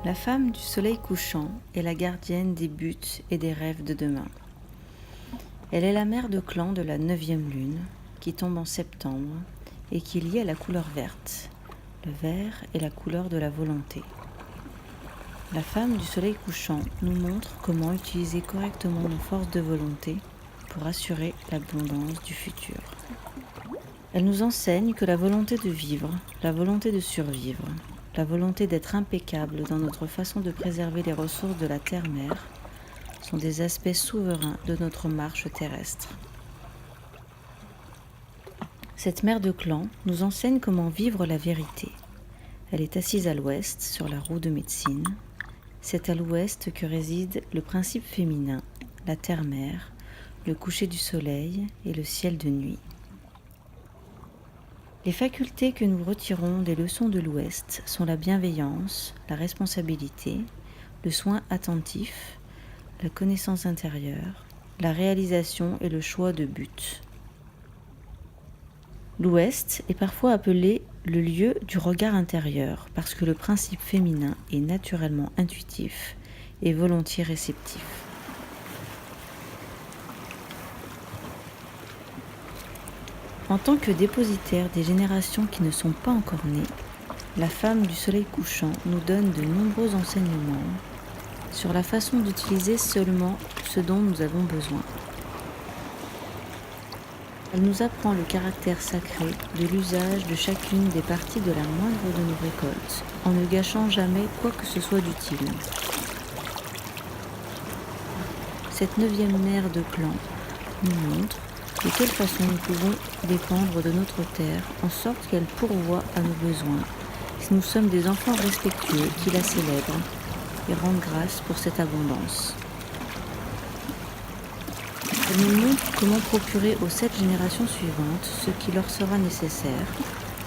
La femme du soleil couchant est la gardienne des buts et des rêves de demain. Elle est la mère de clan de la 9e lune, qui tombe en septembre et qui est liée à la couleur verte. Le vert est la couleur de la volonté. La femme du soleil couchant nous montre comment utiliser correctement nos forces de volonté pour assurer l'abondance du futur. Elle nous enseigne que la volonté de vivre, la volonté de survivre, la volonté d'être impeccable dans notre façon de préserver les ressources de la terre-mère sont des aspects souverains de notre marche terrestre. Cette mère de clan nous enseigne comment vivre la vérité. Elle est assise à l'ouest, sur la roue de médecine. C'est à l'ouest que réside le principe féminin, la terre-mère, le coucher du soleil et le ciel de nuit. Les facultés que nous retirons des leçons de l'Ouest sont la bienveillance, la responsabilité, le soin attentif, la connaissance intérieure, la réalisation et le choix de but. L'Ouest est parfois appelé le lieu du regard intérieur parce que le principe féminin est naturellement intuitif et volontiers réceptif. En tant que dépositaire des générations qui ne sont pas encore nées, la femme du soleil couchant nous donne de nombreux enseignements sur la façon d'utiliser seulement ce dont nous avons besoin. Elle nous apprend le caractère sacré de l'usage de chacune des parties de la moindre de nos récoltes, en ne gâchant jamais quoi que ce soit d'utile. Cette 9e mère de clan nous montre de quelle façon nous pouvons dépendre de notre terre en sorte qu'elle pourvoie à nos besoins, si nous sommes des enfants respectueux qui la célèbrent et rendent grâce pour cette abondance. Elle nous montre comment procurer aux 7 générations suivantes ce qui leur sera nécessaire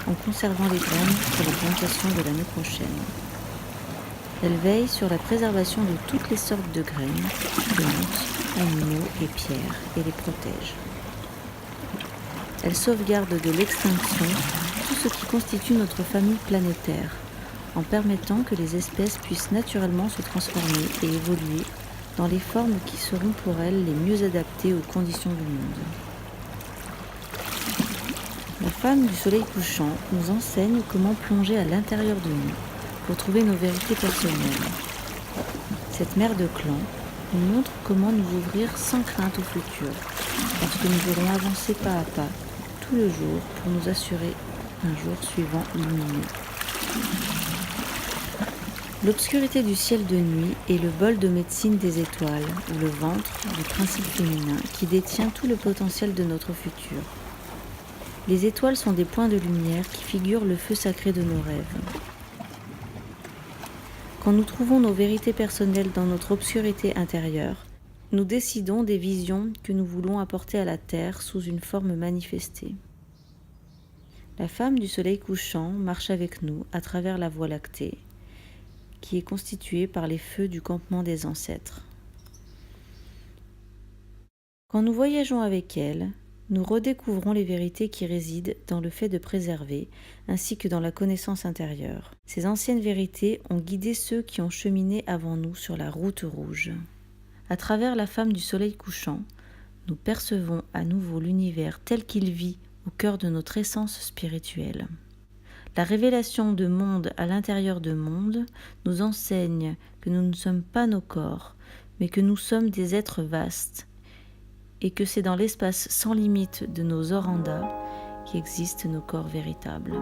en conservant les graines pour les plantations de l'année prochaine. Elle veille sur la préservation de toutes les sortes de graines, plantes, animaux et pierres et les protège. Elle sauvegarde de l'extinction tout ce qui constitue notre famille planétaire, en permettant que les espèces puissent naturellement se transformer et évoluer dans les formes qui seront pour elles les mieux adaptées aux conditions du monde. La femme du soleil couchant nous enseigne comment plonger à l'intérieur de nous pour trouver nos vérités personnelles. Cette mère de clan nous montre comment nous ouvrir sans crainte au futur, parce que nous aurons avancé pas à pas tout le jour pour nous assurer un jour suivant lumineux. L'obscurité du ciel de nuit est le bol de médecine des étoiles, ou le ventre du principe féminin qui détient tout le potentiel de notre futur. Les étoiles sont des points de lumière qui figurent le feu sacré de nos rêves. Quand nous trouvons nos vérités personnelles dans notre obscurité intérieure, nous décidons des visions que nous voulons apporter à la Terre sous une forme manifestée. La femme du soleil couchant marche avec nous à travers la Voie lactée, qui est constituée par les feux du campement des ancêtres. Quand nous voyageons avec elle, nous redécouvrons les vérités qui résident dans le fait de préserver, ainsi que dans la connaissance intérieure. Ces anciennes vérités ont guidé ceux qui ont cheminé avant nous sur la route rouge. À travers la femme du soleil couchant, nous percevons à nouveau l'univers tel qu'il vit au cœur de notre essence spirituelle. La révélation de monde à l'intérieur de monde nous enseigne que nous ne sommes pas nos corps, mais que nous sommes des êtres vastes, et que c'est dans l'espace sans limite de nos orandas qu'existent nos corps véritables.